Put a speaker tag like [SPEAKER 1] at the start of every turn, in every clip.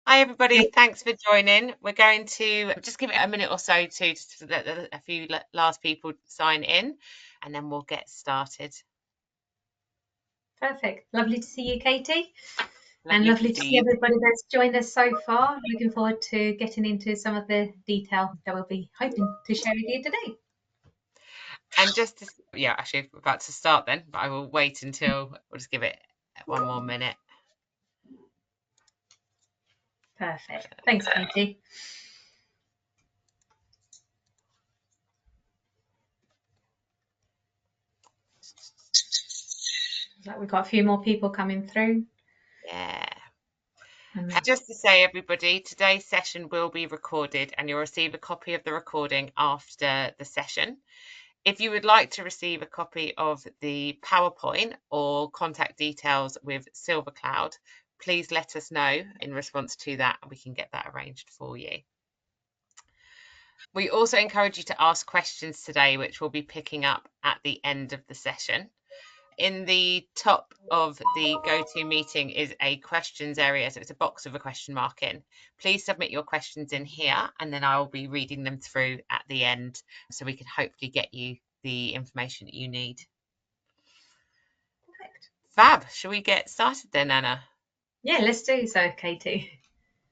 [SPEAKER 1] Hi, everybody. Thanks for joining. We're going to just give it a minute or so to let a few last people sign in, and then we'll get started.
[SPEAKER 2] Perfect. Lovely to see you, Katie. And
[SPEAKER 1] Lovely to
[SPEAKER 2] lovely to
[SPEAKER 1] see
[SPEAKER 2] see
[SPEAKER 1] you.
[SPEAKER 2] everybody that's joined us so far. Looking forward to getting into some of the detail that we'll be hoping to share with you today.
[SPEAKER 1] And yeah, actually, we're about to start then, but I will wait until we'll just give it one more minute.
[SPEAKER 2] Perfect. Thanks, Katie. Looks like we've got a few more people coming through.
[SPEAKER 1] Yeah.
[SPEAKER 2] And
[SPEAKER 1] And just to say, everybody, today's session will be recorded, and you'll receive a copy of the recording after the session. If you would like to receive a copy of the PowerPoint or contact details with SilverCloud, please let us know in response to that, and we can get that arranged for you. We also encourage you to ask questions today, which we'll be picking up at the end of the session. In the top of the GoToMeeting is a questions area, so it's a box with a question mark in. Please submit your questions in here, and then I'll be reading them through at the end, so we can hopefully get you the information that you need.
[SPEAKER 2] perfect.
[SPEAKER 1] Fab. Shall we get started then, Anna?
[SPEAKER 2] Yeah, let's do so, Katie.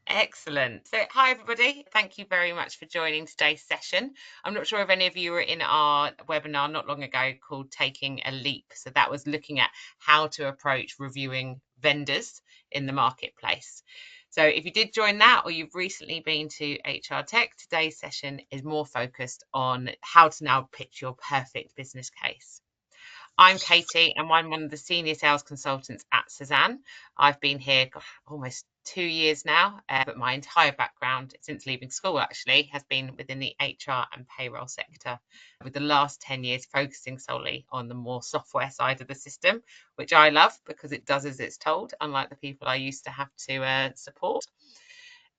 [SPEAKER 1] Excellent. So, hi, everybody. Thank you very much for joining today's session. I'm not sure if any of you were in our webinar not long ago called Taking a Leap. So, that was looking at how to approach reviewing vendors in the marketplace. So, if you did join that or you've recently been to HR Tech, today's session is more focused on how to now pitch your perfect business case. I'm Katie, and I'm one of the senior sales consultants at Cezanne. I've been here almost 2 years now, but my entire background since leaving school actually has been within the HR and payroll sector, with the last 10 years focusing solely on the more software side of the system, which I love because it does as it's told, unlike the people I used to have to support.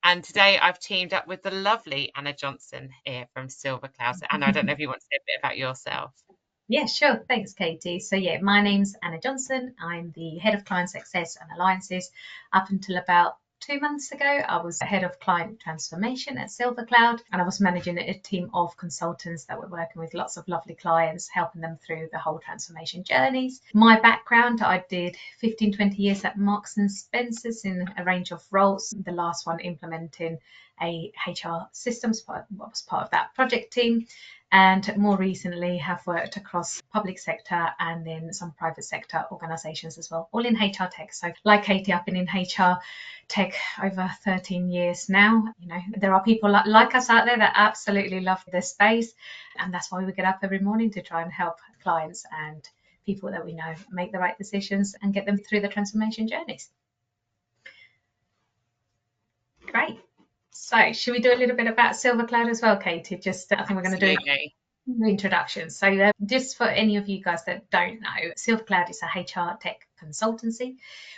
[SPEAKER 1] And today I've teamed up with the lovely Anna Johnson here from SilverCloud. So Anna, I don't know if you want to say a bit about yourself.
[SPEAKER 2] Yeah, sure. Thanks, Katie. So, yeah, my name's Anna Johnson. I'm the head of client success and alliances. Up until about 2 months ago, I was head of client transformation at SilverCloud, and I was managing a team of consultants that were working with lots of lovely clients, helping them through the whole transformation journeys. My background, I did 15, 20 years at Marks and Spencer's in a range of roles, the last one implementing a HR systems, was part of that project team, and more recently have worked across public sector and then some private sector organizations as well, all in HR tech. So like Katie, I've been in HR tech over 13 years now. You know, there are people like us out there that absolutely love this space, and that's why we get up every morning to try and help clients and people that we know make the right decisions and get them through the transformation journeys. Great. So, should we do a little bit about SilverCloud as well, Katie? Just, I think we're going to do
[SPEAKER 1] Absolutely.
[SPEAKER 2] introduction. So, just for any of you guys that don't know, SilverCloud is a HR tech consultancy.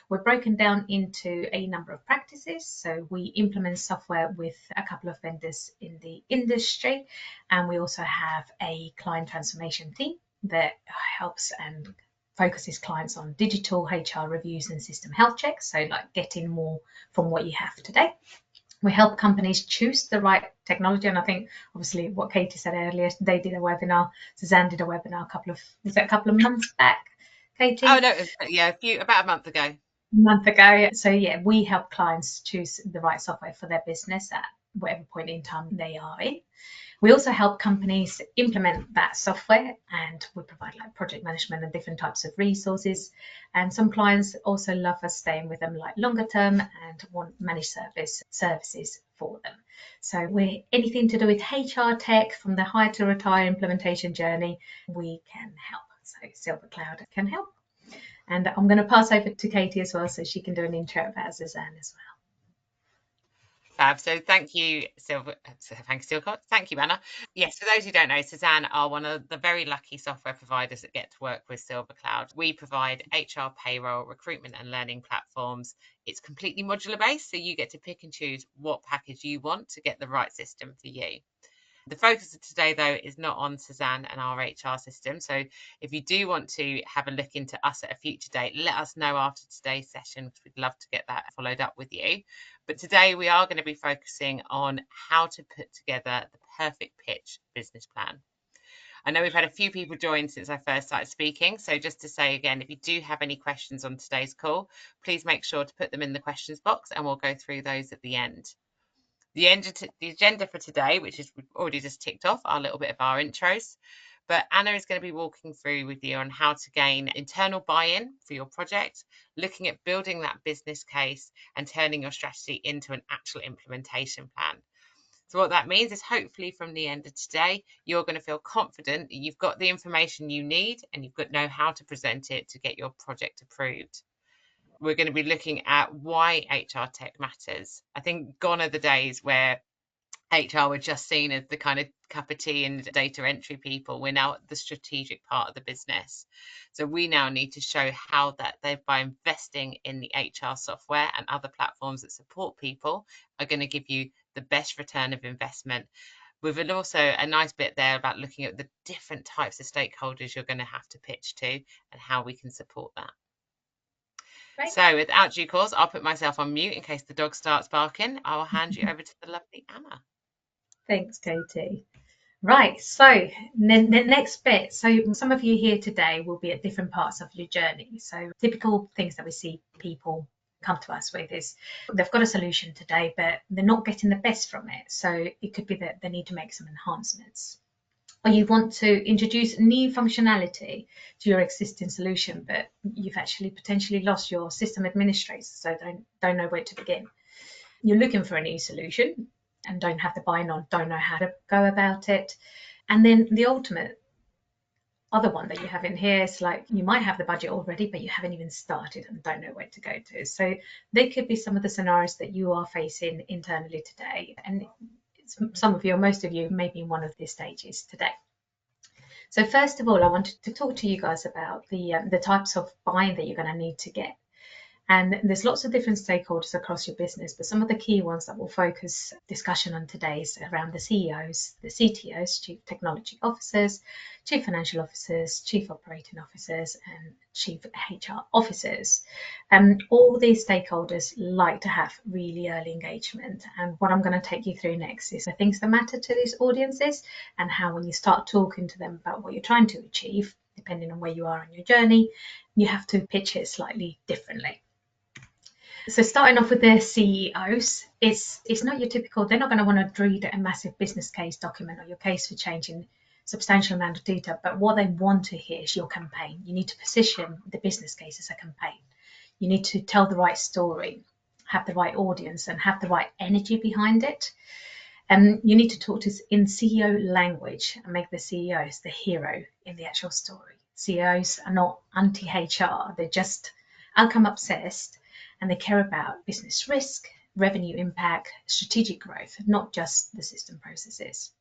[SPEAKER 2] We're broken down into a number of practices. So, we implement software with a couple of vendors in the industry, and we also have a client transformation team that helps and focuses clients on digital HR reviews and system health checks. So, like getting more from what you have today. We help companies choose the right technology. And I think obviously what Katie said earlier, they did a webinar, Cezanne did a webinar a couple of months back,
[SPEAKER 1] Oh
[SPEAKER 2] Katie?
[SPEAKER 1] no, yeah, about a month ago.
[SPEAKER 2] Month ago. So yeah, we help clients choose the right software for their business at whatever point in time they are in. We also help companies implement that software, and we provide like project management and different types of resources. And some clients also love us staying with them like longer term and want managed services for them. So we're anything to do with HR tech from the hire to retire implementation journey, we can help. So SilverCloud can help. And I'm going to pass over to Katie as well so she can do an intro about Cezanne as well.
[SPEAKER 1] Fab. So thank you, Silver. Thank you, Anna. Yes, for those who don't know, Cezanne are one of the very lucky software providers that get to work with SilverCloud. We provide HR, payroll, recruitment, and learning platforms. It's completely modular based, so you get to pick and choose what package you want to get the right system for you. The focus of today, though, is not on Cezanne and our HR system. So if you do want to have a look into us at a future date, let us know after today's session, because we'd love to get that followed up with you. But today we are going to be focusing on how to put together the perfect pitch business plan. I know we've had a few people join since I first started speaking. So just to say again, if you do have any questions on today's call, please make sure to put them in the questions box and we'll go through those at the end. The agenda for today, which is we've already just ticked off our little bit of our intros, but Anna is going to be walking through with you on how to gain internal buy-in for your project, looking at building that business case and turning your strategy into an actual implementation plan. So what that means is hopefully from the end of today, you're going to feel confident that you've got the information you need and you've got to know how to present it to get your project approved. We're going to be looking at why HR tech matters. I think gone are the days where HR were just seen as the kind of cup of tea and data entry people. We're now the strategic part of the business. So we now need to show how that they, by investing in the HR software and other platforms that support people, are going to give you the best return of investment. With also a nice bit there about looking at the different types of stakeholders you're going to have to pitch to and how we can support that. Right. So without due cause, I'll put myself on mute in case the dog starts barking. I'll hand you over to the lovely Anna.
[SPEAKER 2] Thanks, Katie. Right, so the next bit. So some of you here today will be at different parts of your journey. So typical things that we see people come to us with is they've got a solution today, but they're not getting the best from it. So it could be that they need to make some enhancements. Or you want to introduce new functionality to your existing solution, but you've actually potentially lost your system administrator, so don't know where to begin. You're looking for a new solution and don't have the buy-in on, don't know how to go about it. And then the ultimate other one that you have in here is like you might have the budget already, but you haven't even started and don't know where to go to. So they could be some of the scenarios that you are facing internally today. And some of you or most of you may be in one of these stages today. So first of all, I wanted to talk to you guys about the types of buying that you're going to need to get. And there's lots of different stakeholders across your business, but some of the key ones that we'll focus discussion on today is around the CEOs, the CTOs, Chief Technology Officers, Chief Financial Officers, Chief Operating Officers, and Chief HR Officers. All these stakeholders like to have really early engagement. And what I'm going to take you through next is the things that matter to these audiences and how when you start talking to them about what you're trying to achieve, depending on where you are on your journey, you have to pitch it slightly differently. So starting off with the CEOs, it's not your typical, they're not going to want to read a massive business case document or your case for change in substantial amount of detail, but what they want to hear is your campaign. You need to position the business case as a campaign. You need to tell the right story, have the right audience, and have the right energy behind it. And you need to talk to in CEO language and make the CEOs the hero in the actual story. CEOs are not anti-HR, they're just outcome obsessed. And they care about business risk, revenue impact, strategic growth, not just the system processes.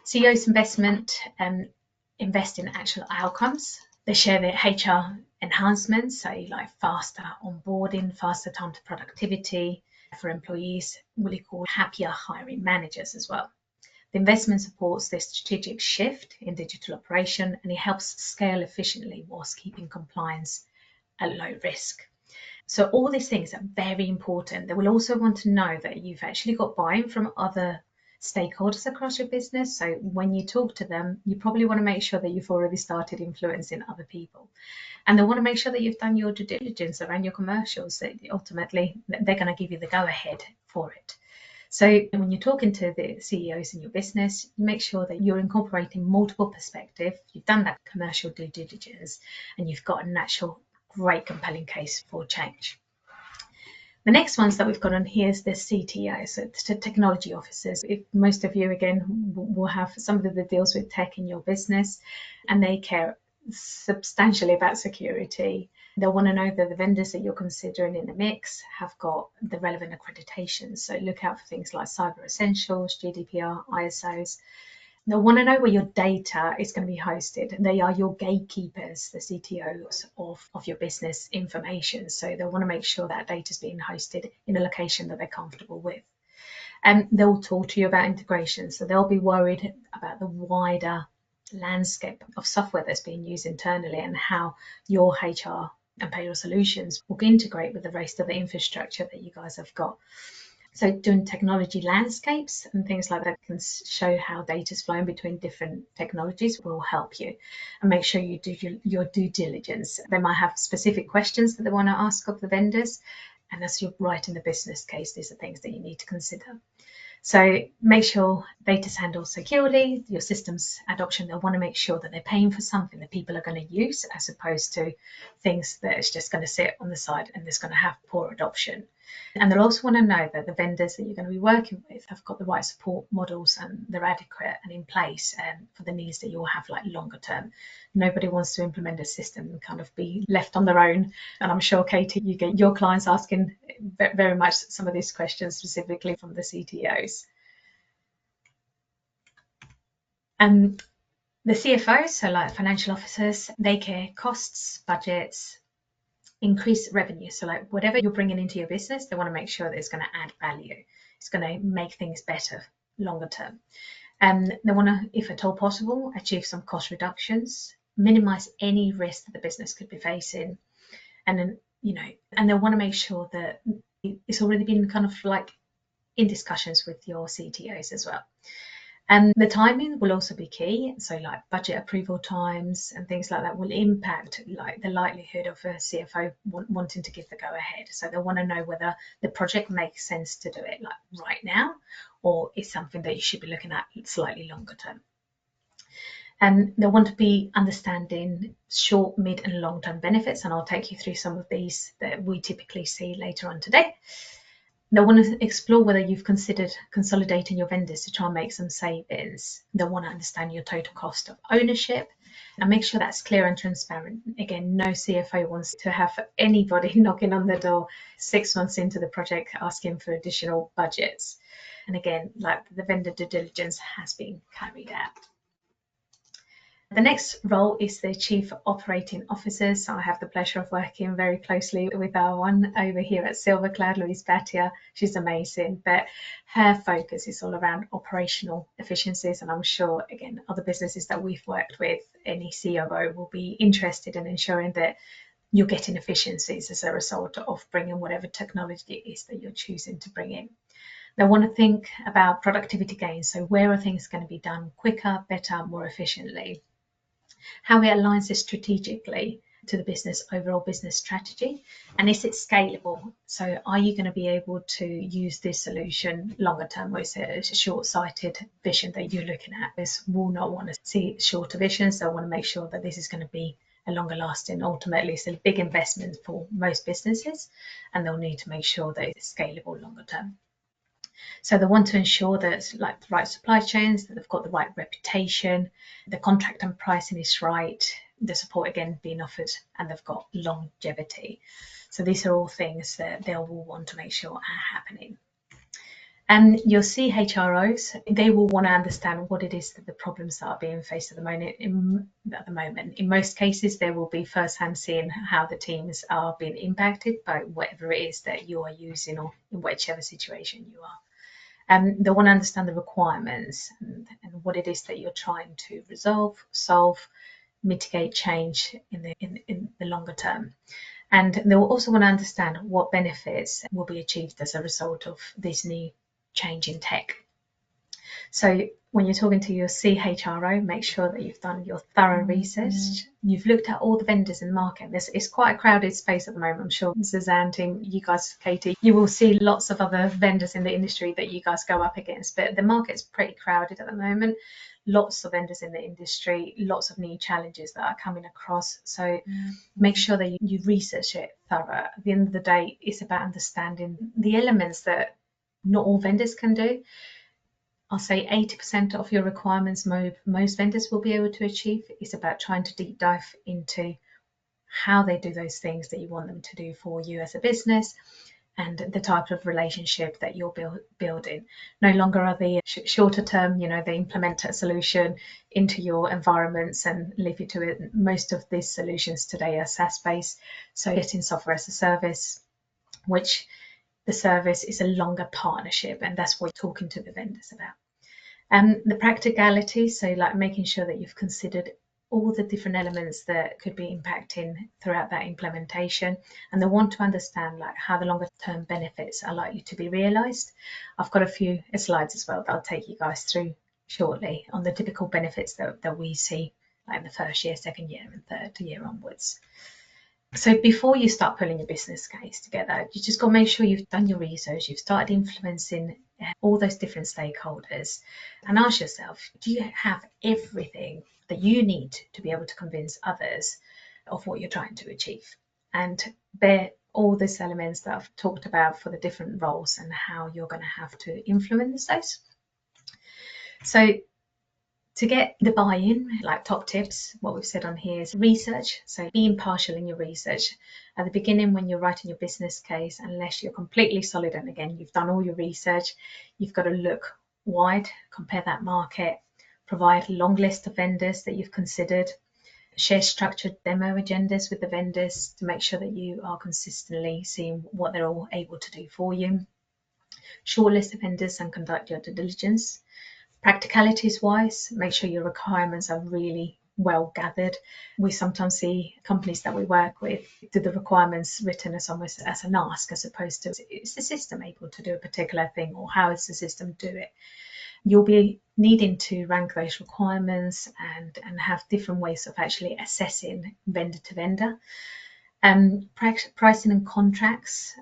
[SPEAKER 2] CEOs invest in actual outcomes. They share their HR enhancements, so like faster onboarding, faster time to productivity for employees, what we call happier hiring managers as well. The investment supports the strategic shift in digital operation, and it helps scale efficiently whilst keeping compliance at low risk. So all these things are very important. They will also want to know that you've actually got buy-in from other stakeholders across your business. So when you talk to them, you probably want to make sure that you've already started influencing other people. And they want to make sure that you've done your due diligence around your commercials, that ultimately they're going to give you the go-ahead for it. So when you're talking to the CEOs in your business, make sure that you're incorporating multiple perspectives. You've done that commercial due diligence and you've got a natural great compelling case for change. The next ones that we've got on here is the CTO, so it's the technology officers. If most of you again will have somebody that deals with tech in your business, and they care substantially about security. They'll want to know that the vendors that you're considering in the mix have got the relevant accreditations. So look out for things like Cyber Essentials, GDPR, ISOs. They'll want to know where your data is going to be hosted. They are your gatekeepers, the CTOs of your business information. So they'll want to make sure that data is being hosted in a location that they're comfortable with. And they'll talk to you about integration. So they'll be worried about the wider landscape of software that's being used internally and how your HR and payroll solutions will integrate with the rest of the infrastructure that you guys have got. So doing technology landscapes and things like that can show how data is flowing between different technologies will help you. And make sure you do your due diligence. They might have specific questions that they want to ask of the vendors. And as you're writing the business case, these are things that you need to consider. So make sure data's handled securely, your systems adoption, they'll want to make sure that they're paying for something that people are going to use as opposed to things that is just going to sit on the side and there's going to have poor adoption. And they'll also want to know that the vendors that you're going to be working with have got the right support models and they're adequate and in place for the needs that you'll have like longer term. Nobody wants to implement a system and kind of be left on their own. And I'm sure, Katie, you get your clients asking very much some of these questions specifically from the CTOs. And the CFOs, so like financial officers, they care costs, budgets, increase revenue. So like whatever you're bringing into your business, they want to make sure that it's going to add value. It's going to make things better longer term. And they want to, if at all possible, achieve some cost reductions, minimize any risk that the business could be facing. And then, and they'll want to make sure that it's already been kind of like in discussions with your CTOs as well. And the timing will also be key. So like budget approval times and things like that will impact like the likelihood of a CFO wanting to give the go ahead. So they'll want to know whether the project makes sense to do it like right now, or is something that you should be looking at slightly longer term. And they'll want to be understanding short, mid and long-term benefits. And I'll take you through some of these that we typically see later on today. They'll want to explore whether you've considered consolidating your vendors to try and make some savings. They'll want to understand your total cost of ownership and make sure that's clear and transparent. Again, no CFO wants to have anybody knocking on the door 6 months into the project asking for additional budgets. And again, like the vendor due diligence has been carried out. The next role is the Chief Operating Officer. So I have the pleasure of working very closely with our one over here at SilverCloud, Louise Batia. She's amazing, but her focus is all around operational efficiencies. And I'm sure, again, other businesses that we've worked with, any COO will be interested in ensuring that you're getting efficiencies as a result of bringing whatever technology it is that you're choosing to bring in. They want to think about productivity gains. So where are things going to be done quicker, better, more efficiently? How it aligns this strategically to the business overall business strategy, and is it scalable? So are you going to be able to use this solution longer term, or is it a short-sighted vision that you're looking at? This will not want to see shorter visions. They'll want to make sure that this is going to be a longer lasting. Ultimately, it's a big investment for most businesses, and they'll need to make sure that it's scalable longer term. So they want to ensure that it's like the right supply chains, that they've got the right reputation, the contract and pricing is right, the support again being offered, and they've got longevity. So these are all things that they will want to make sure are happening. And your CHROs, they will want to understand what it is that the problems that are being faced at the moment. In most cases, they will be firsthand seeing how the teams are being impacted by whatever it is that you are using, or in whichever situation you are. They want to understand the requirements and what it is that you're trying to resolve, solve, mitigate change in the longer term. And they will also want to understand what benefits will be achieved as a result of this new change in tech. So when you're talking to your CHRO, make sure that you've done your thorough research. You've looked at all the vendors in the market. It's quite a crowded space at the moment. I'm sure Cezanne team, you guys, Katie, you will see lots of other vendors in the industry that you guys go up against, but the market's pretty crowded at the moment. Lots of vendors in the industry, lots of new challenges that are coming across. So make sure that you research it thorough. At the end of the day, it's about understanding the elements that not all vendors can do. I'll say 80% of your requirements most vendors will be able to achieve. It's about trying to deep dive into how they do those things that you want them to do for you as a business, and the type of relationship that you're building. No longer are they shorter term, they implement a solution into your environments and leave you to it. Most of these solutions today are SaaS based, so getting software as a service, which the service is a longer partnership, and that's what you're talking to the vendors about. The practicality, so like making sure that you've considered all the different elements that could be impacting throughout that implementation, and they want to understand like how the longer term benefits are likely to be realized. I've got a few slides as well that I'll take you guys through shortly on the typical benefits that we see like in the first year, second year, and third year onwards. So before you start pulling your business case together, you just got to make sure you've done your research, you've started influencing all those different stakeholders, and ask yourself, do you have everything that you need to be able to convince others of what you're trying to achieve? And bear all these elements that I've talked about for the different roles and how you're going to have to influence those. So to get the buy-in, like top tips, what we've said on here is research. So be impartial in your research. At the beginning, when you're writing your business case, unless you're completely solid, and again, you've done all your research, you've got to look wide, compare that market, provide a long list of vendors that you've considered, share structured demo agendas with the vendors to make sure that you are consistently seeing what they're all able to do for you. Shortlist of vendors and conduct your due diligence. Practicalities wise, make sure your requirements are really well gathered. We sometimes see companies that we work with do the requirements written as almost as an ask, as opposed to, is the system able to do a particular thing, or how does the system do it? You'll be needing to rank those requirements and have different ways of actually assessing vendor to vendor. Pricing and contracts.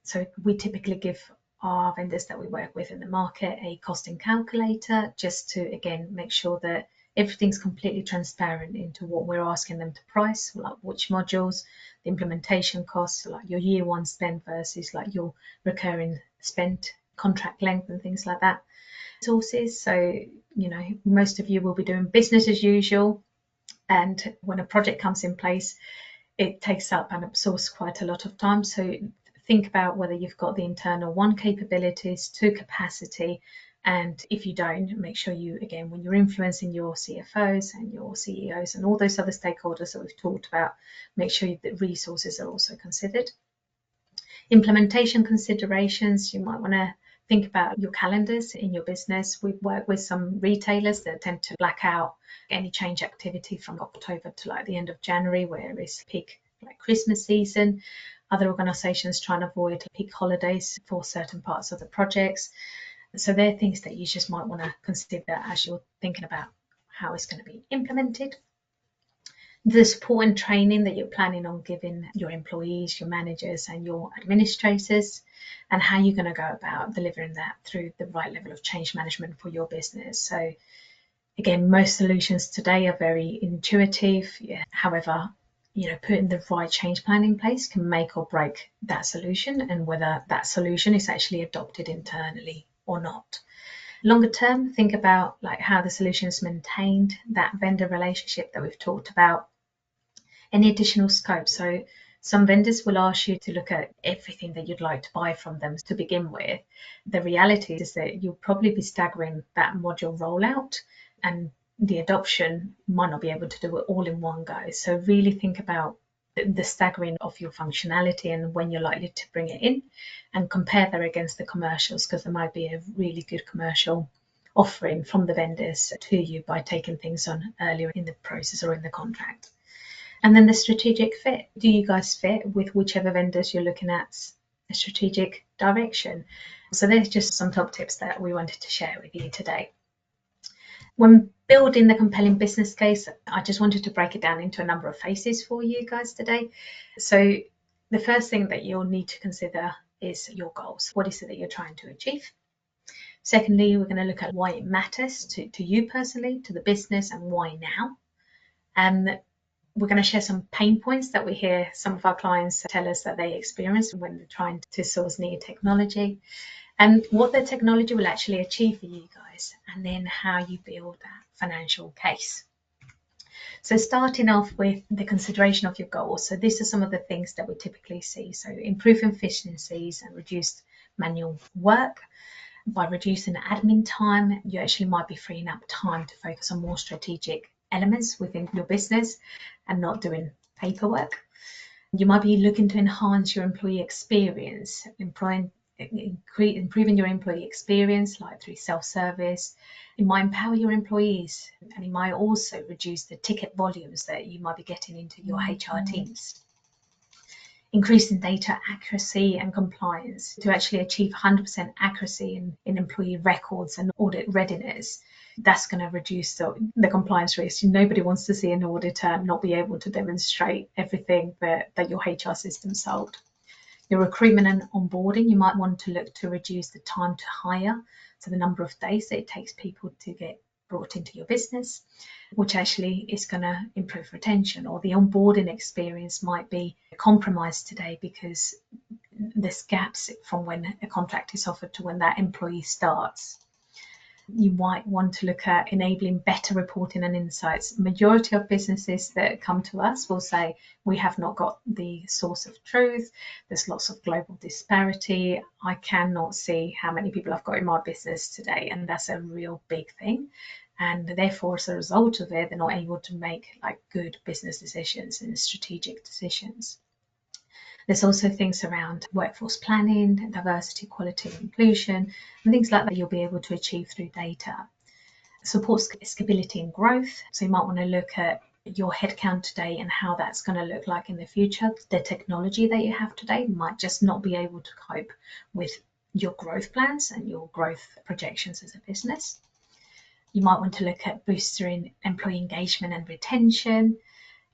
[SPEAKER 2] So we typically give our vendors that we work with in the market a costing calculator, just to again make sure that everything's completely transparent into what we're asking them to price, like which modules, the implementation costs, like your year one spend versus like your recurring spend, contract length and things like that. Sources, so most of you will be doing business as usual, and when a project comes in place, it takes up and absorbs quite a lot of time. So think about whether you've got the internal one capabilities, two capacity, and if you don't, make sure you, again, when you're influencing your CFOs and your CEOs and all those other stakeholders that we've talked about, make sure that resources are also considered. Implementation considerations, you might want to think about your calendars in your business. We work with some retailers that tend to black out any change activity from October to like the end of January, where it's peak like Christmas season. Other organisations try and avoid peak holidays for certain parts of the projects. So they're things that you just might want to consider as you're thinking about how it's going to be implemented. The support and training that you're planning on giving your employees, your managers and your administrators, and how you're going to go about delivering that through the right level of change management for your business. So again, most solutions today are very intuitive. However, putting the right change plan in place can make or break that solution, and whether that solution is actually adopted internally or not. Longer term, think about like how the solution is maintained, that vendor relationship that we've talked about, any additional scope. So some vendors will ask you to look at everything that you'd like to buy from them to begin with. The reality is that you'll probably be staggering that module rollout, and the adoption might not be able to do it all in one go. So really think about the staggering of your functionality and when you're likely to bring it in, and compare that against the commercials, because there might be a really good commercial offering from the vendors to you by taking things on earlier in the process or in the contract. And then the strategic fit. Do you guys fit with whichever vendors you're looking at a strategic direction? So there's just some top tips that we wanted to share with you today. When building the compelling business case, I just wanted to break it down into a number of phases for you guys today. So the first thing that you'll need to consider is your goals. What is it that you're trying to achieve? Secondly, we're going to look at why it matters to you personally, to the business, and why now. And we're going to share some pain points that we hear some of our clients tell us that they experience when they're trying to source new technology, and what the technology will actually achieve for you guys, and then how you build that financial case. So starting off with the consideration of your goals. So these are some of the things that we typically see. So improve efficiencies and reduce manual work. By reducing admin time, you actually might be freeing up time to focus on more strategic elements within your business and not doing paperwork. You might be looking to enhance your employee experience, improving your employee experience, like through self-service. It might empower your employees, and it might also reduce the ticket volumes that you might be getting into your HR teams. Increasing data accuracy and compliance to actually achieve 100% accuracy in employee records and audit readiness. That's going to reduce the compliance risk. Nobody wants to see an auditor not be able to demonstrate everything that your HR system sold. Your recruitment and onboarding, you might want to look to reduce the time to hire, so the number of days that it takes people to get brought into your business, which actually is going to improve retention. Or the onboarding experience might be compromised today because there's gaps from when a contract is offered to when that employee starts. You might want to look at enabling better reporting and insights. Majority of businesses that come to us will say, we have not got the source of truth. There's lots of global disparity. I cannot see how many people I've got in my business today. And that's a real big thing. And therefore, as a result of it, they're not able to make like good business decisions and strategic decisions. There's also things around workforce planning, diversity, equality, and inclusion, and things like that you'll be able to achieve through data. Support scalability and growth. So you might want to look at your headcount today and how that's going to look like in the future. The technology that you have today might just not be able to cope with your growth plans and your growth projections as a business. You might want to look at boosting employee engagement and retention,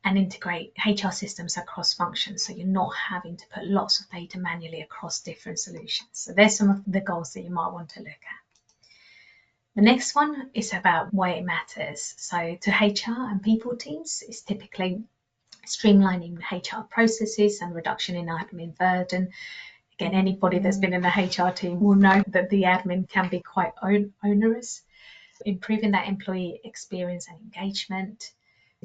[SPEAKER 2] and integrate HR systems across functions, so you're not having to put lots of data manually across different solutions. So there's some of the goals that you might want to look at. The next one is about why it matters. So to HR and people teams, it's typically streamlining HR processes and reduction in admin burden. Again, anybody that's been in a HR team will know that the admin can be quite onerous. Improving that employee experience and engagement.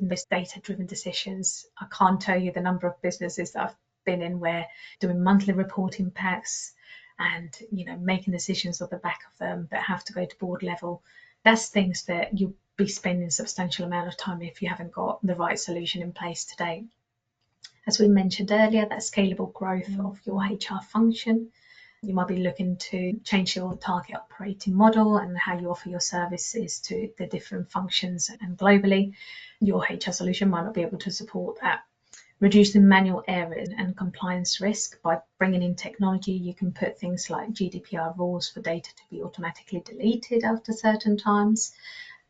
[SPEAKER 2] Most data-driven decisions. I can't tell you the number of businesses that I've been in where doing monthly reporting packs and making decisions off the back of them that have to go to board level. That's things that you'll be spending a substantial amount of time if you haven't got the right solution in place today. As we mentioned earlier, that scalable growth of your HR function. You might be looking to change your target operating model and how you offer your services to the different functions and globally. Your HR solution might not be able to support that. Reducing manual errors and compliance risk. By bringing in technology, you can put things like GDPR rules for data to be automatically deleted after certain times,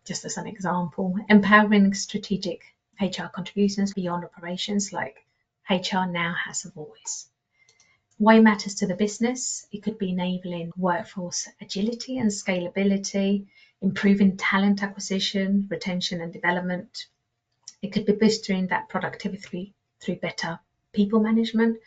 [SPEAKER 2] just as an example. Empowering strategic HR contributions beyond operations, like HR now has a voice. Why it matters to the business. It could be enabling workforce agility and scalability, improving talent acquisition, retention and development. It could be boosting that productivity through better people management,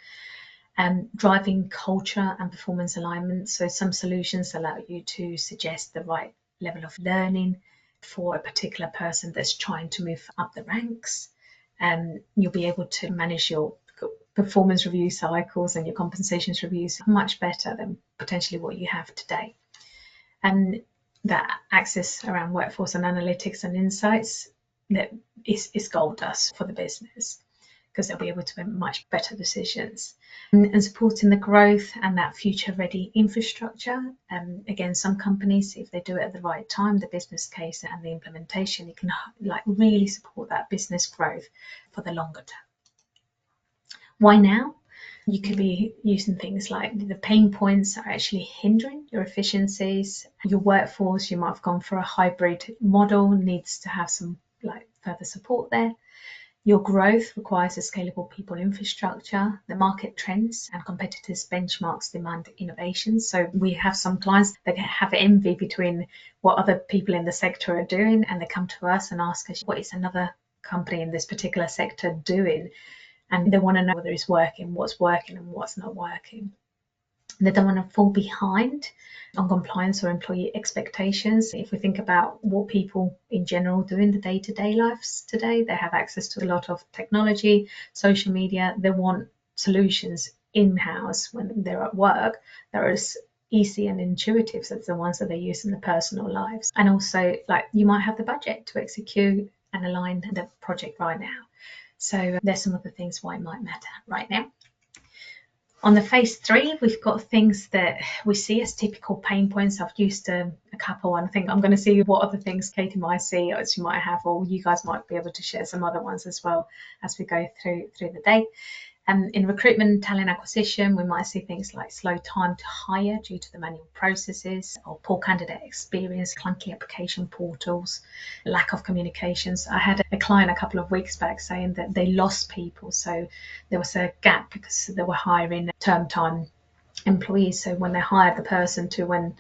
[SPEAKER 2] driving culture and performance alignment. So some solutions allow you to suggest the right level of learning for a particular person that's trying to move up the ranks. You'll be able to manage your performance review cycles and your compensations reviews much better than potentially what you have today. And that access around workforce and analytics and insights, that is gold dust for the business, because they'll be able to make much better decisions. And supporting the growth and that future-ready infrastructure. Again, some companies, if they do it at the right time, the business case and the implementation, it can really support that business growth for the longer term. Why now? You could be using things like the pain points are actually hindering your efficiencies. Your workforce, you might have gone for a hybrid model, needs to have some further support there. Your growth requires a scalable people infrastructure. The market trends and competitors' benchmarks demand innovation. So we have some clients that have envy between what other people in the sector are doing, and they come to us and ask us, what is another company in this particular sector doing? And they want to know whether it's working, what's working and what's not working. They don't want to fall behind on compliance or employee expectations. If we think about what people in general do in the day-to-day lives today, they have access to a lot of technology, social media. They want solutions in-house when they're at work that are as easy and intuitive as the ones that they use in their personal lives. And also, you might have the budget to execute and align the project right now. So there's some of the things why it might matter right now. On the phase 3, we've got things that we see as typical pain points. I've used a couple, and I think I'm going to see what other things Katie might see, or she might have, or you guys might be able to share some other ones as well as we go through the day. In recruitment and talent acquisition, we might see things like slow time to hire due to the manual processes, or poor candidate experience, clunky application portals, lack of communications. I had a client a couple of weeks back saying that they lost people. So there was a gap because they were hiring term time employees. So when they hired the person to when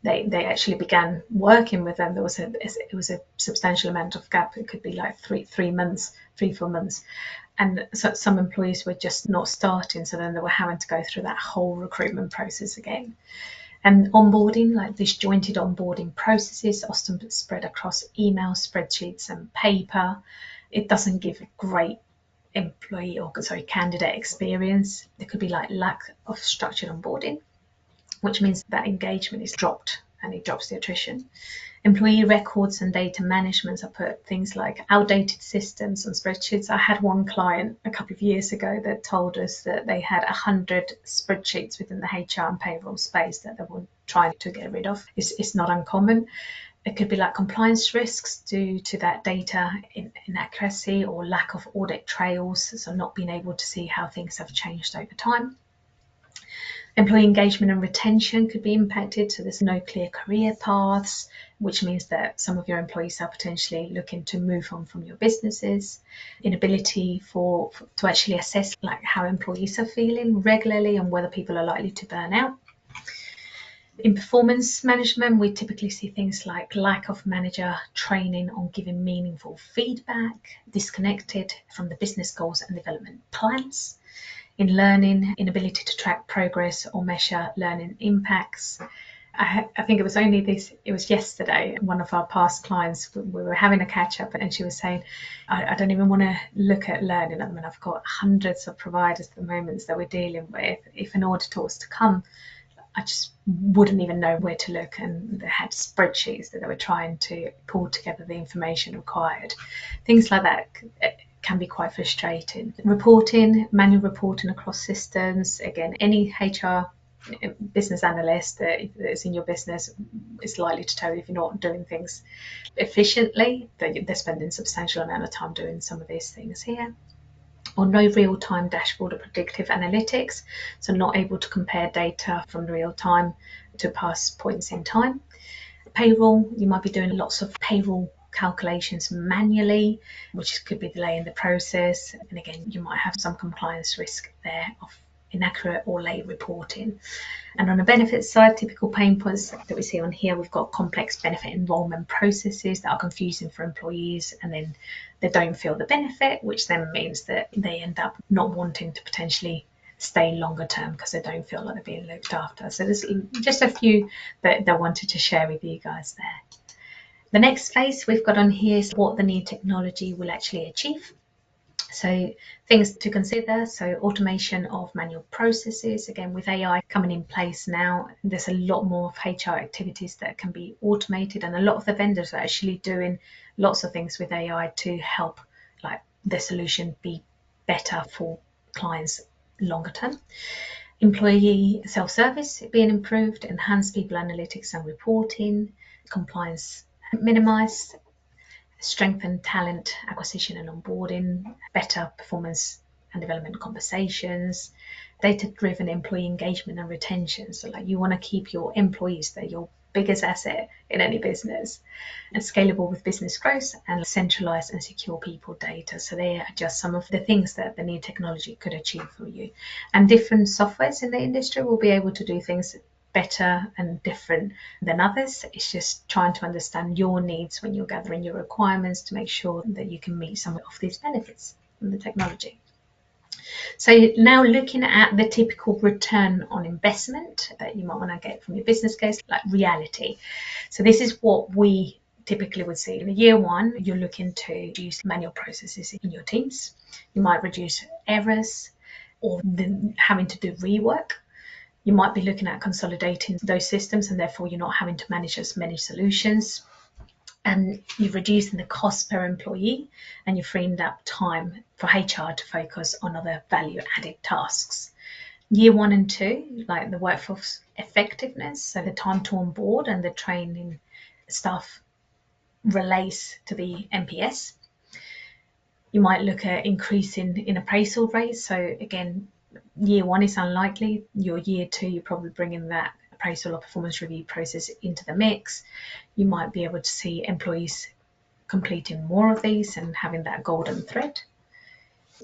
[SPEAKER 2] they actually began working with them, it was a substantial amount of gap. It could be like 3 months, 4 months. And so some employees were just not starting, so then they were having to go through that whole recruitment process again. And onboarding, like disjointed onboarding processes, often spread across email, spreadsheets, and paper. It doesn't give a great candidate experience. There could be like lack of structured onboarding, which means that engagement is dropped and it drops the attrition. Employee records and data management, I put things like outdated systems and spreadsheets. I had one client a couple of years ago that told us that they had 100 spreadsheets within the HR and payroll space that they were trying to get rid of. It's not uncommon. It could be like compliance risks due to that data inaccuracy or lack of audit trails, so not being able to see how things have changed over time. Employee engagement and retention could be impacted, so there's no clear career paths, which means that some of your employees are potentially looking to move on from your businesses. Inability to actually assess like how employees are feeling regularly and whether people are likely to burn out. In performance management, we typically see things like lack of manager training on giving meaningful feedback, disconnected from the business goals and development plans. In learning, inability to track progress or measure learning impacts. I think it was yesterday, one of our past clients, we were having a catch up and she was saying, I don't even want to look at learning at the moment. I've got hundreds of providers at the moment that we're dealing with. If an auditor was to come, I just wouldn't even know where to look, and they had spreadsheets that they were trying to pull together the information required. Things like that can be quite frustrating. Reporting, manual reporting across systems. Again, any HR business analyst that is in your business is likely to tell you if you're not doing things efficiently, that they're spending a substantial amount of time doing some of these things here. Or no real-time dashboard or predictive analytics, so not able to compare data from real time to past points in time. Payroll, you might be doing lots of payroll calculations manually, which could be delaying the process. And again, you might have some compliance risk there of inaccurate or late reporting. And on the benefits side, typical pain points that we see on here, we've got complex benefit enrollment processes that are confusing for employees, and then they don't feel the benefit, which then means that they end up not wanting to potentially stay longer term because they don't feel like they're being looked after. So there's just a few that I wanted to share with you guys there. The next phase we've got on here is what the new technology will actually achieve. So things to consider, so automation of manual processes. Again, with AI coming in place now, there's a lot more of HR activities that can be automated, and a lot of the vendors are actually doing lots of things with AI to help like the solution be better for clients longer term. Employee self-service being improved, enhanced people analytics and reporting, compliance minimized, strengthen talent acquisition and onboarding, better performance and development conversations, data-driven employee engagement and retention. So like you want to keep your employees, they're your biggest asset in any business, and scalable with business growth, and centralized and secure people data. So they are just some of the things that the new technology could achieve for you. And different softwares in the industry will be able to do things better and different than others. It's just trying to understand your needs when you're gathering your requirements to make sure that you can meet some of these benefits from the technology. So now looking at the typical return on investment that you might want to get from your business case, like reality. So this is what we typically would see. In year one, you're looking to reduce manual processes in your teams. You might reduce errors or having to do rework. You might be looking at consolidating those systems, and therefore you're not having to manage as many solutions. and you're reducing the cost per employee, and you're freeing up time for HR to focus on other value-added tasks. Year 1 and 2, like the workforce effectiveness, so the time to onboard and the training staff relates to the NPS. You might look at increasing in appraisal rates. So again, year 1 is unlikely. Your year 2, you're probably bringing that appraisal or performance review process into the mix. You might be able to see employees completing more of these and having that golden thread.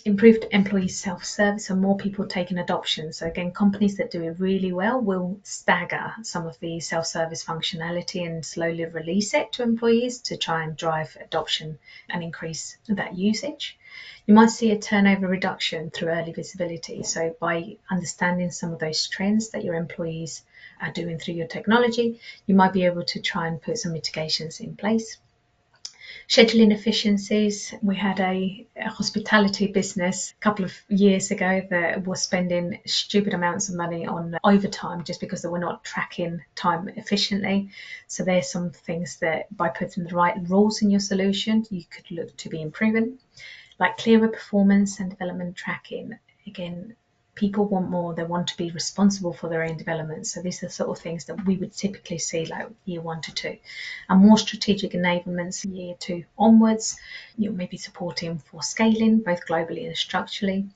[SPEAKER 2] Improved employee self-service and more people taking adoption. So again, companies that do it really well will stagger some of the self-service functionality and slowly release it to employees to try and drive adoption and increase that usage. You might see a turnover reduction through early visibility. So by understanding some of those trends that your employees are doing through your technology, you might be able to try and put some mitigations in place. Scheduling efficiencies. We had a hospitality business a couple of years ago that was spending stupid amounts of money on overtime just because they were not tracking time efficiently. So there's some things that by putting the right rules in your solution, you could look to be improving, like clearer performance and development tracking. Again, people want more, they want to be responsible for their own development. So these are the sort of things that we would typically see like year 1 to 2. And more strategic enablements year 2 onwards. You're maybe supporting for scaling, both globally and structurally.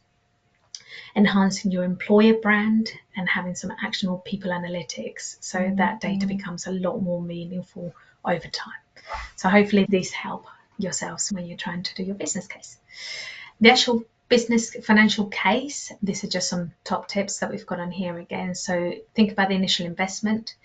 [SPEAKER 2] Enhancing your employer brand and having some actionable people analytics so that data becomes a lot more meaningful over time. So hopefully these help yourselves when you're trying to do your business case. The actual business financial case, these are just some top tips that we've got on here again. So think about the initial investment.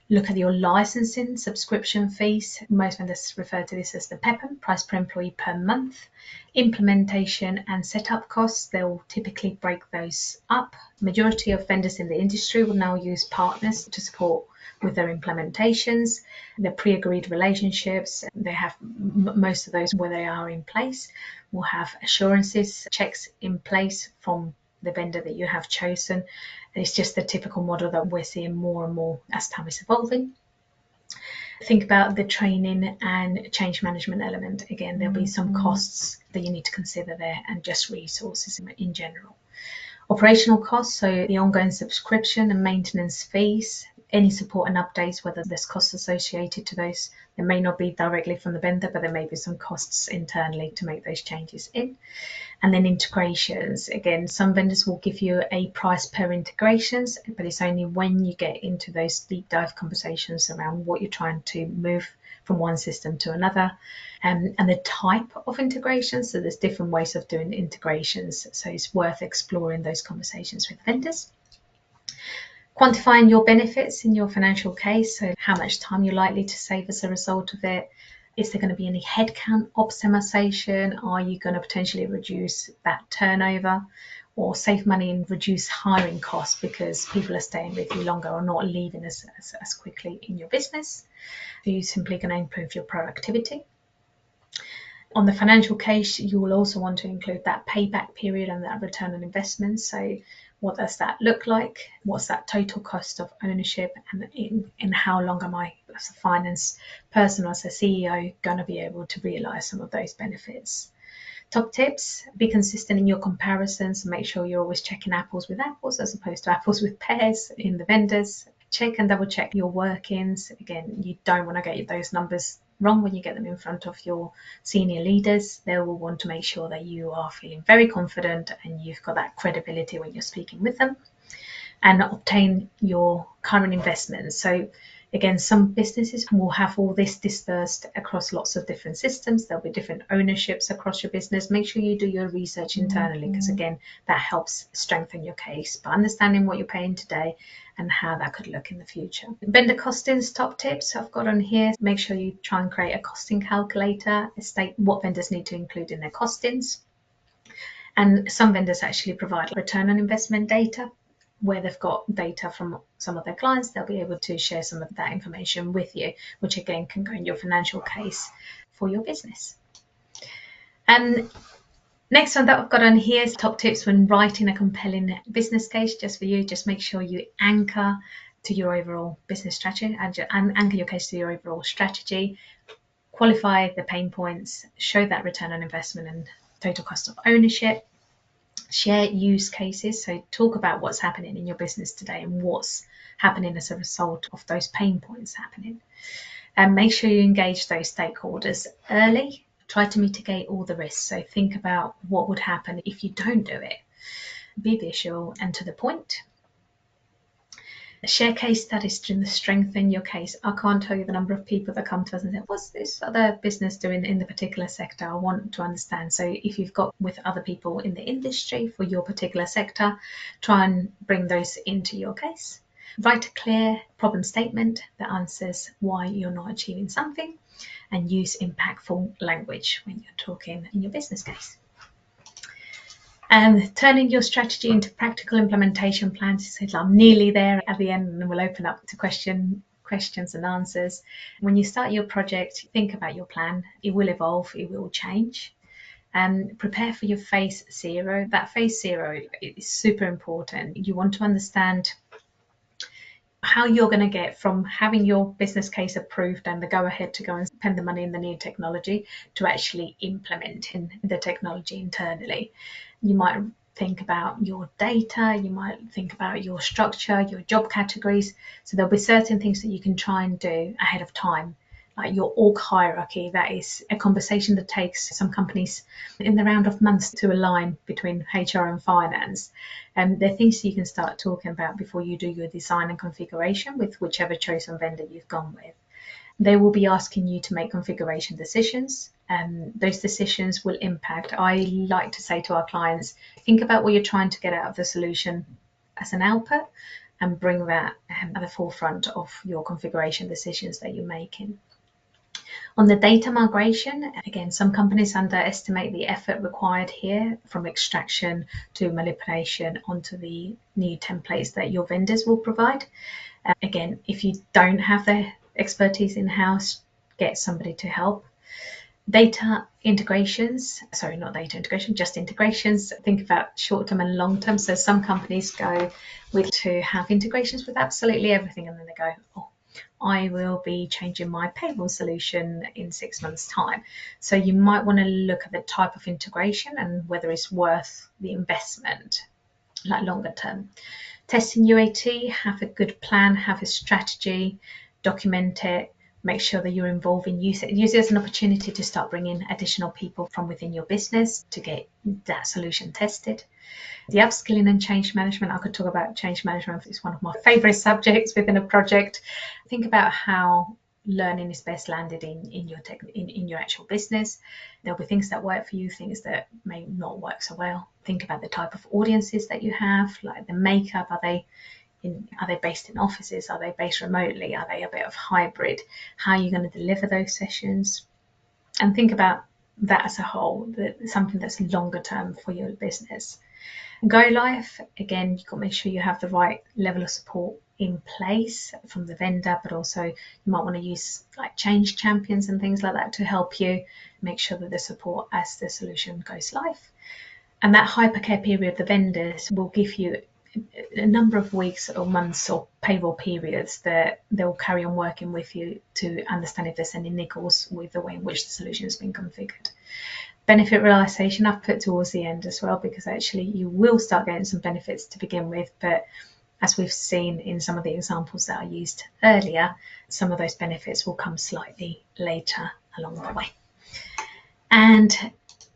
[SPEAKER 2] Look at your licensing subscription fees. Most vendors refer to this as the PEPM, price per employee per month. Implementation and setup costs, they'll typically break those up. Majority of vendors in the industry will now use partners to support with their implementations. They're pre-agreed relationships. They have most of those where they are in place. Will have assurances, checks in place from the vendor that you have chosen. It's just the typical model that we're seeing more and more as time is evolving. Think about the training and change management element. Again, there'll be some costs that you need to consider there and just resources in general. Operational costs, so the ongoing subscription and maintenance fees, any support and updates, whether there's costs associated to those. There may not be directly from the vendor, but there may be some costs internally to make those changes in. And then integrations. Again, some vendors will give you a price per integrations, but it's only when you get into those deep dive conversations around what you're trying to move from one system to another, and the type of integration. So there's different ways of doing integrations. So it's worth exploring those conversations with vendors. Quantifying your benefits in your financial case. So how much time you're likely to save as a result of it. Is there going to be any headcount optimization? Are you going to potentially reduce that turnover or save money and reduce hiring costs because people are staying with you longer or not leaving as quickly in your business? Are you simply going to improve your productivity? On the financial case, you will also want to include that payback period and that return on investment. So what does that look like? What's that total cost of ownership? And in how long am I, as a finance person or as a CEO, going to be able to realize some of those benefits? Top tips, be consistent in your comparisons and make sure you're always checking apples with apples as opposed to apples with pears in the vendors. Check and double check your workings. Again, you don't want to get those numbers wrong when you get them in front of your senior leaders. They will want to make sure that you are feeling very confident and you've got that credibility when you're speaking with them. And obtain your current investments. So again, some businesses will have all this dispersed across lots of different systems. There'll be different ownerships across your business. Make sure you do your research internally because again, that helps strengthen your case by understanding what you're paying today and how that could look in the future. Vendor costings, top tips I've got on here. Make sure you try and create a costing calculator, state what vendors need to include in their costings. And some vendors actually provide return on investment data where they've got data from some of their clients. They'll be able to share some of that information with you, which again can go in your financial case for your business. And next one that I've got on here is top tips when writing a compelling business case just for you. Just make sure you anchor to your overall business strategy and anchor your case to your overall strategy. qualify the pain points, show that return on investment and total cost of ownership, share use cases. So talk about what's happening in your business today and what's happening as a result of those pain points happening. And make sure you engage those stakeholders early. Try to mitigate all the risks. So think about what would happen if you don't do it. Be visual and to the point. Share case studies to strengthen your case. I can't tell you the number of people that come to us and say, what's this other business doing in the particular sector? I want to understand. So if you've got with other people in the industry for your particular sector, try and bring those into your case. Write a clear problem statement that answers why you're not achieving something, and use impactful language when you're talking in your business case. And turning your strategy into practical implementation plans. So I'm nearly there at the end, and we'll open up to questions and answers. When you start your project, think about your plan. It will evolve, it will change. And prepare for your phase zero. That phase zero is super important. You want to understand how you're going to get from having your business case approved and the go ahead to go and spend the money in the new technology to actually implementing the technology internally. You might think about your data, you might think about your structure, your job categories. So there'll be certain things that you can try and do ahead of time, like your org hierarchy. That is a conversation that takes some companies in the round of months to align between HR and finance. And they're things that you can start talking about before you do your design and configuration with whichever chosen vendor you've gone with. They will be asking you to make configuration decisions, and those decisions will impact. I like to say to our clients, think about what you're trying to get out of the solution as an output and bring that at the forefront of your configuration decisions that you're making. On the data migration, again, some companies underestimate the effort required here, from extraction to manipulation onto the new templates that your vendors will provide. Again, if you don't have the expertise in-house, get somebody to help. Data integrations, sorry, not data integration, just integrations. Think about short-term and long-term. So some companies go with to have integrations with absolutely everything, and then they go, oh, I will be changing my payroll solution in 6 months' time. So you might want to look at the type of integration and whether it's worth the investment, like longer term. Testing UAT, have a good plan, have a strategy, document it, make sure that you're involving, use it as an opportunity to start bringing additional people from within your business to get that solution tested. The upskilling and change management, I could talk about change management. It's one of my favorite subjects within a project. Think about how learning is best landed in your actual business. There'll be things that work for you, things that may not work so well. Think about the type of audiences that you have, like the makeup. Are they based in offices? Are they based remotely? Are they a bit of hybrid? How are you going to deliver those sessions? And think about that as a whole, something that's longer term for your business. Go live, again, you've got to make sure you have the right level of support in place from the vendor, but also you might want to use like change champions and things like that to help you make sure that the support as the solution goes live. And that hypercare period, the vendors will give you a number of weeks or months or payroll periods that they'll carry on working with you to understand if there's any niggles with the way in which the solution has been configured. Benefit realization I've put towards the end as well, because actually you will start getting some benefits to begin with, but as we've seen in some of the examples that I used earlier, some of those benefits will come slightly later along the way. And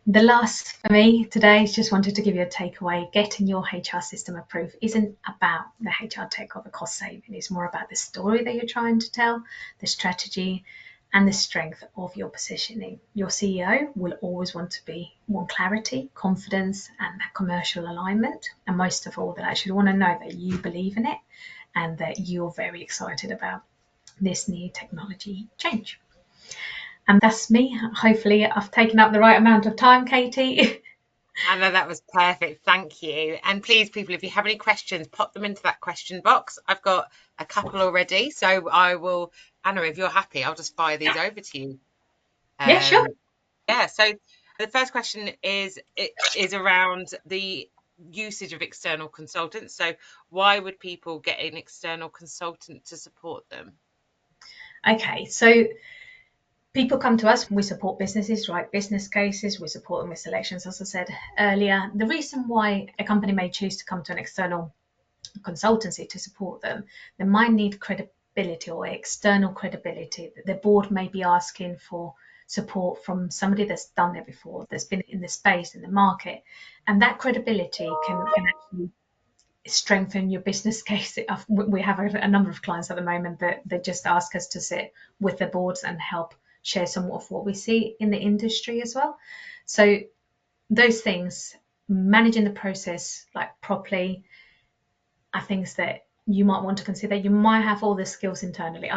[SPEAKER 2] the last for me today is just wanted to give you a takeaway. Getting your HR system approved isn't about the HR tech or the cost saving. It's more about the story that you're trying to tell, the strategy, and the strength of your positioning. Your CEO will always want clarity, confidence, and that commercial alignment. And most of all, they actually want to know that you believe in it and that you're very excited about this new technology change. And that's me. Hopefully I've taken up the right amount of time, Katie.
[SPEAKER 1] Anna, that was perfect. Thank you. And please, people, if you have any questions, pop them into that question box. I've got a couple already. So I will, Anna, if you're happy, I'll just fire these over to you.
[SPEAKER 2] Yeah, sure.
[SPEAKER 1] Yeah, so the first question is around the usage of external consultants. So why would people get an external consultant to support them?
[SPEAKER 2] Okay, so People come to us, we support businesses, write business cases, we support them with selections, as I said earlier. The reason why a company may choose to come to an external consultancy to support them, they might need credibility or external credibility. The board may be asking for support from somebody that's done it before, that's been in the space, in the market. And that credibility can actually strengthen your business case. We have a number of clients at the moment that just ask us to sit with the boards and help share some of what we see in the industry as well. So those things, managing the process like properly, are things that you might want to consider. You might have all the skills internally.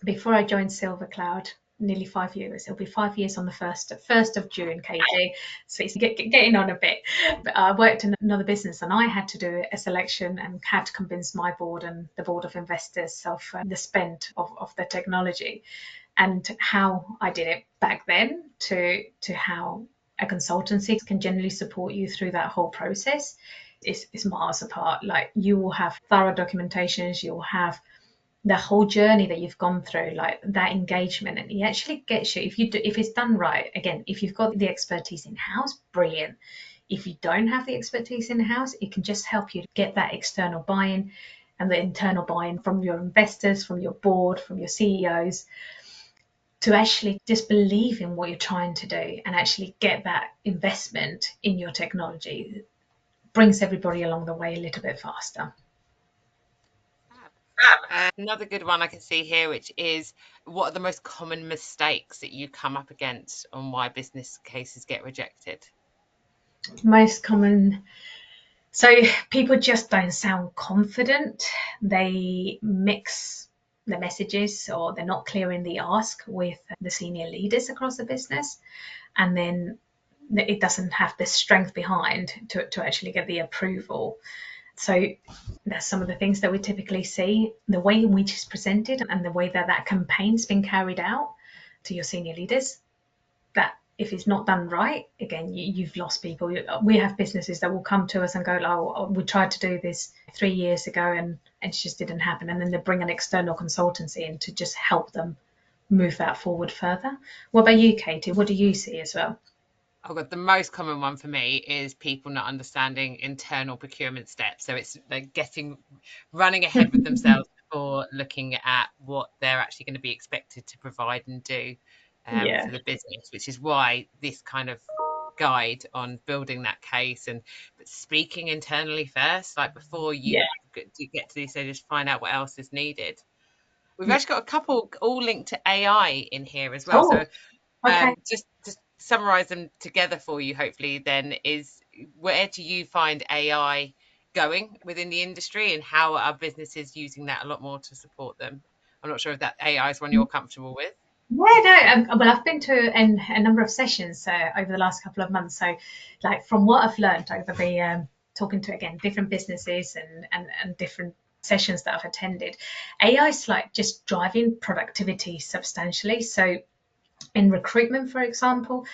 [SPEAKER 2] Before I joined Silver Cloud, nearly 5 years. It'll be 5 years on the first of June, Katie. So it's getting on a bit. But I worked in another business, and I had to do a selection and had to convince my board and the board of investors of the spend of the technology, and how I did it back then to how a consultancy can generally support you through that whole process is miles apart. Like, you will have thorough documentations, you'll have the whole journey that you've gone through, like that engagement, and it actually gets you, if it's done right. Again, if you've got the expertise in house, brilliant. If you don't have the expertise in house, it can just help you get that external buy-in and the internal buy-in from your investors, from your board, from your CEOs, to actually just believe in what you're trying to do and actually get that investment in your technology. Brings everybody along the way a little bit faster.
[SPEAKER 1] Another good one I can see here, which is, what are the most common mistakes that you come up against on why business cases get rejected?
[SPEAKER 2] Most common, so people just don't sound confident. They mix the messages, or they're not clear in the ask with the senior leaders across the business, and then it doesn't have the strength behind to actually get the approval. So that's some of the things that we typically see. The way in which it's presented and the way that that campaign's been carried out to your senior leaders, that if it's not done right, again, you've lost people. We have businesses that will come to us and go, oh, we tried to do this 3 years ago and it just didn't happen. And then they bring an external consultancy in to just help them move that forward further. What about you, Katie? What do you see as well?
[SPEAKER 1] Oh God, the most common one for me is people not understanding internal procurement steps. So it's like running ahead with themselves before looking at what they're actually going to be expected to provide and do
[SPEAKER 2] Yeah,
[SPEAKER 1] for the business, which is why this kind of guide on building that case and speaking internally first, like before
[SPEAKER 2] yeah,
[SPEAKER 1] you get to this, so just find out what else is needed. We've
[SPEAKER 2] yeah.
[SPEAKER 1] actually got a couple all linked to AI in here as well. So
[SPEAKER 2] Oh, okay.
[SPEAKER 1] just to summarize them together for you, hopefully, then is, where do you find AI going within the industry, and how are businesses using that a lot more to support them? I'm not sure if that AI is one you're comfortable with.
[SPEAKER 2] Yeah, no. Well, I've been to a number of sessions over the last couple of months. So, like, from what I've learned over the talking to, again, different businesses and different sessions that I've attended, AI is like just driving productivity substantially. So, in recruitment, for example,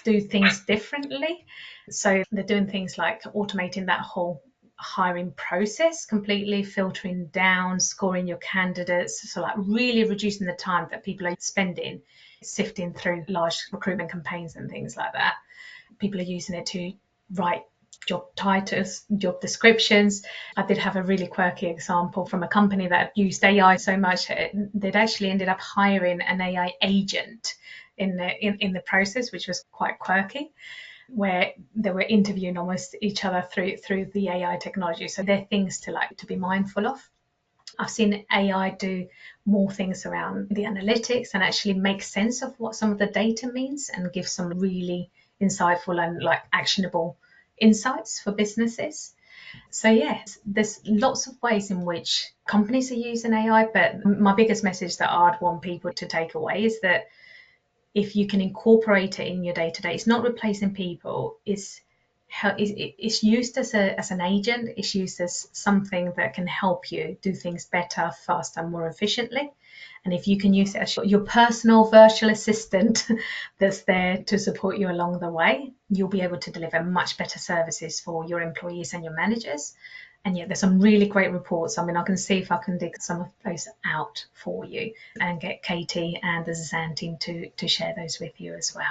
[SPEAKER 2] do things differently. So they're doing things like automating that whole hiring process, completely filtering down, scoring your candidates. So, like, really reducing the time that people are spending sifting through large recruitment campaigns and things like that. People are using it to write job titles, job descriptions. I did have a really quirky example from a company that used AI so much they'd actually ended up hiring an AI agent in the process, which was quite quirky, where they were interviewing almost each other through the AI technology. So they're things to be mindful of. I've seen AI do more things around the analytics and actually make sense of what some of the data means and give some really insightful and like actionable insights for businesses. So yes, there's lots of ways in which companies are using AI, but my biggest message that I'd want people to take away is that if you can incorporate it in your day to day, it's not replacing people. It's used as an agent. It's used as something that can help you do things better, faster, more efficiently. And if you can use it as your personal virtual assistant that's there to support you along the way, you'll be able to deliver much better services for your employees and your managers. And yeah, there's some really great reports. I mean, I can see if I can dig some of those out for you and get Katie and the Cezanne team to share those with you as well.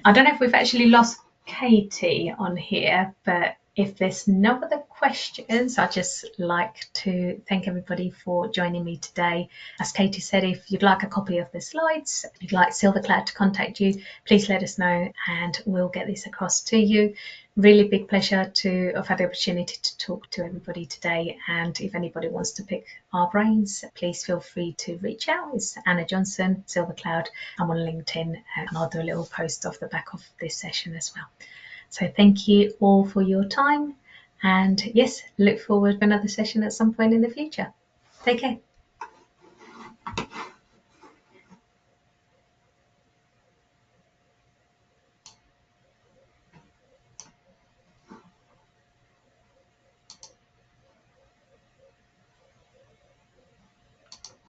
[SPEAKER 2] I don't know if we've actually lost Katie on here, but if there's no other questions, I'd just like to thank everybody for joining me today. As Katie said, if you'd like a copy of the slides, if you'd like Silvercloud to contact you, please let us know and we'll get this across to you. Really big pleasure to have had the opportunity to talk to everybody today. And if anybody wants to pick our brains, please feel free to reach out. It's Anna Johnson, Silvercloud. I'm on LinkedIn, and I'll do a little post off the back of this session as well. So thank you all for your time. And yes, look forward to another session at some point in the future. Take care.